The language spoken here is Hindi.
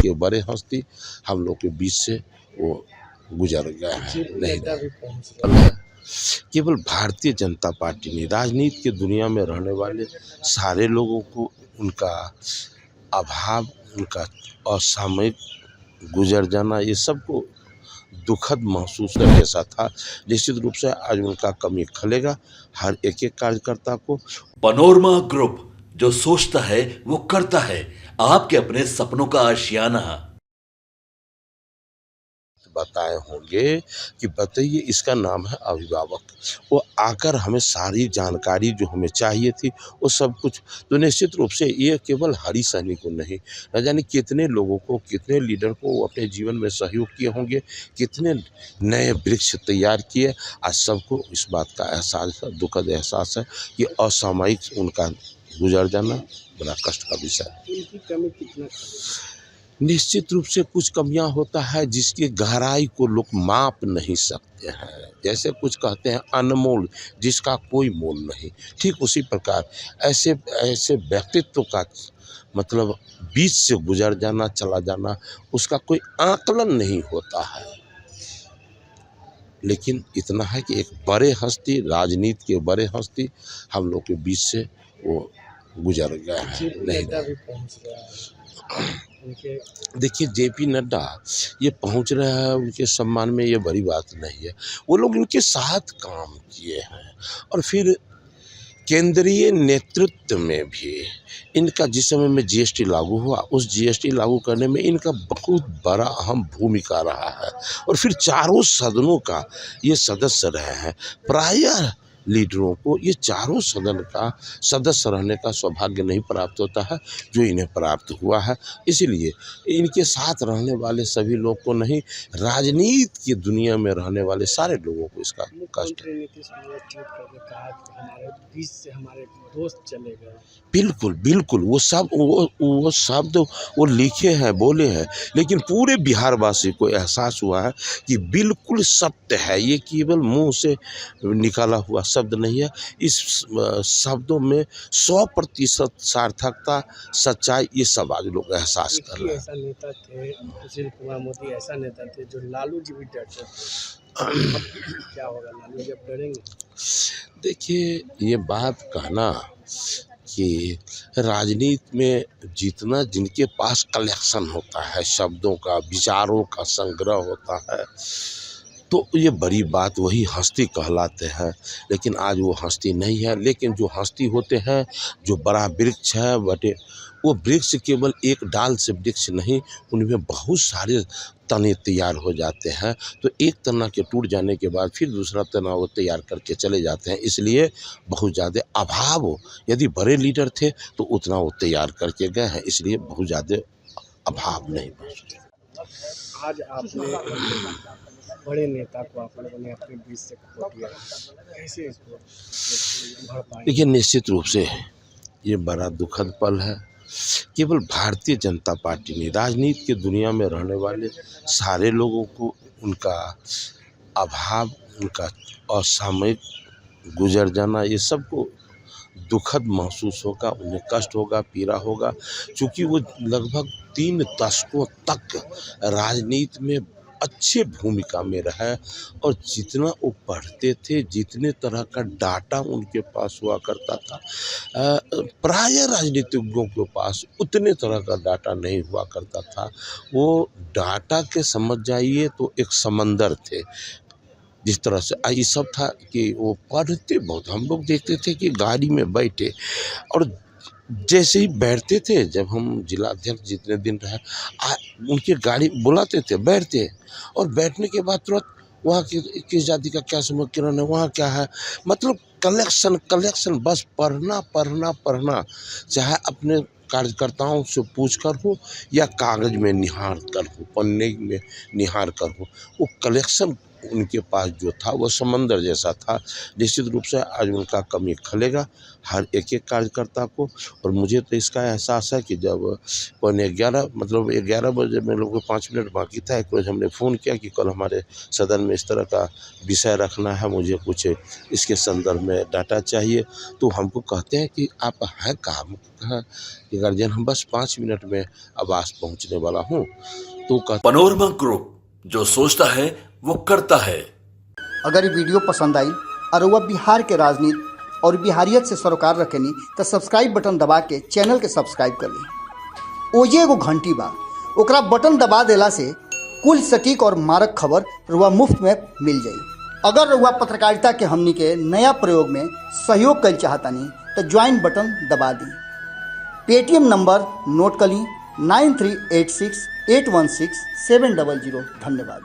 के बड़े हस्ती हम लोग के बीच से वो गुजर गए हैं, नहीं रहे। केवल भारतीय जनता पार्टी नहीं, राजनीति की दुनिया में रहने वाले सारे लोगों को उनका अभाव, उनका असामयिक गुजर जाना, ये सबको दुखद महसूस ऐसा था। निश्चित रूप से आज उनका कमी खलेगा हर एक कार्यकर्ता को। पनोरमा ग्रुप, जो सोचता है वो करता है, आपके अपने सपनों का आशियाना। बताए होंगे कि बताइए, इसका नाम है अभिभावक। वो आकर हमें सारी जानकारी जो हमें चाहिए थी वो सब कुछ, तो निश्चित रूप से ये केवल हरी सैनिक को नहीं, न जाने कितने लोगों को, कितने लीडर को वो अपने जीवन में सहयोग किए होंगे, कितने नए वृक्ष तैयार किए। आज सबको इस बात का एहसास है, दुखद एहसास है कि असामयिक उनका गुजर जाना बड़ा कष्ट का विषय है। इनकी कमी कितना निश्चित रूप से कुछ कमियां होता है जिसकी गहराई को लोग माप नहीं सकते हैं। जैसे कुछ कहते हैं अनमोल, जिसका कोई मोल नहीं, ठीक उसी प्रकार ऐसे ऐसे व्यक्तित्व का मतलब बीच से गुजर जाना, चला जाना, उसका कोई आकलन नहीं होता है। लेकिन इतना है कि एक बड़े हस्ती, राजनीति के बड़े हस्ती हम लोग के बीच से वो गुजर गए हैं, नहीं रहे। देखिए, जेपी नड्डा ये पहुंच रहे हैं, उनके सम्मान में ये बड़ी बात नहीं है। वो लोग इनके साथ काम किए हैं और फिर केंद्रीय नेतृत्व में भी इनका जिस समय में जीएसटी लागू हुआ, उस जीएसटी लागू करने में इनका बहुत बड़ा अहम भूमिका रहा है। और फिर चारों सदनों का ये सदस्य रहे हैं। प्रायः लीडरों को ये चारों सदन का सदस्य रहने का सौभाग्य नहीं प्राप्त होता है जो इन्हें प्राप्त हुआ है। इसीलिए इनके साथ रहने वाले सभी लोग को नहीं, राजनीति की दुनिया में रहने वाले सारे लोगों को इसका कष्ट है। हमारे बीच से हमारे दोस्त चले गए। बिल्कुल बिल्कुल, वो शब्द वो लिखे हैं, बोले हैं, लेकिन पूरे बिहारवासी को एहसास हुआ है कि बिल्कुल सत्य है। ये केवल मुंह से निकाला हुआ शब्द नहीं है। इस शब्दों में 100% सार्थकता, सच्चाई, ये सब आज लोग एहसास कर रहे हैं। ऐसा नेता थे सुशील कुमार मोदी, ऐसा नेता थे जो लालू जी भी डरते थे। क्या होगा, लालू जी अब डरेंगे? देखिए, ये बात कहना कि राजनीति में जितना जिनके पास कलेक्शन होता है, शब्दों का, विचारों का संग्रह होता है, तो ये बड़ी बात, वही हस्ती कहलाते हैं। लेकिन आज वो हस्ती नहीं है। लेकिन जो हस्ती होते हैं, जो बड़ा वृक्ष है बटे, वो वृक्ष केवल एक डाल से वृक्ष नहीं, उनमें बहुत सारे तने तैयार हो जाते हैं। तो एक तना के टूट जाने के बाद फिर दूसरा तना वो तैयार करके चले जाते हैं। इसलिए बहुत ज़्यादा अभाव हो, यदि बड़े लीडर थे तो उतना वो तैयार करके गए हैं, इसलिए बहुत ज़्यादा अभाव नहीं महसूस। आज आपने बड़े नेता को आप लोगों ने अपने बीच से खो दिया, कैसे इसको भर पाएंगे? देखिए, निश्चित रूप से ये बड़ा दुखद पल है। केवल भारतीय जनता पार्टी नहीं, राजनीति की दुनिया में रहने वाले सारे लोगों को उनका अभाव, उनका असामयिक गुजर जाना, ये सबको दुखद महसूस होगा, उन्हें कष्ट होगा, पीड़ा होगा। क्योंकि वो लगभग 3 दशकों तक राजनीति में अच्छे भूमिका में रहे और जितना वो पढ़ते थे, जितने तरह का डाटा उनके पास हुआ करता था, प्राय राजनीतिज्ञों के पास उतने तरह का डाटा नहीं हुआ करता था। वो डाटा के समझ जाइए तो एक समंदर थे। जिस तरह से ये सब था कि वो पढ़ते बहुत, हम लोग देखते थे कि गाड़ी में बैठे और जैसे ही बैठते थे, जब हम जिला अध्यक्ष जितने दिन रहे, उनकी गाड़ी बुलाते थे, बैठते, और बैठने के बाद तुरंत वहाँ की किस जाति का क्या समीकरण है, वहाँ क्या है, मतलब कलेक्शन, बस पढ़ना पढ़ना पढ़ना, चाहे अपने कार्यकर्ताओं से पूछ कर हो या कागज में निहार कर हो, पन्ने में निहार कर हो, वो कलेक्शन उनके पास जो था वो समंदर जैसा था। निश्चित रूप से आज उनका कमी खलेगा हर एक कार्यकर्ता को। और मुझे तो इसका एहसास है कि जब 11 बजे में लोग को 5 मिनट बाकी था, एक रोज़ हमने फ़ोन किया कि कल हमारे सदन में इस तरह का विषय रखना है, मुझे कुछ इसके संदर्भ में डाटा चाहिए। तो हमको कहते हैं कि आप हैं कहाँ कि गार्जियन हम बस 5 मिनट में आवास पहुँचने वाला हूँ। तो पनोरमा ग्रुप, जो सोचता है वो करता है। अगर ये वीडियो पसंद आई और वह बिहार के राजनीति और बिहारियत से सरोकार रखेनी तो सब्सक्राइब बटन दबा के चैनल के सब्सक्राइब कर ली। ओजे एगो घंटी बा, ओकरा बटन दबा देला से कुल सटीक और मारक खबर रुआ मुफ्त में मिल जाई। अगर रुआ पत्रकारिता के हमनी के नया प्रयोग में सहयोग कर चाहतानी तो ज्वाइन बटन दबा दी। पेटीएम नंबर नोट कर ली 9386816700। धन्यवाद।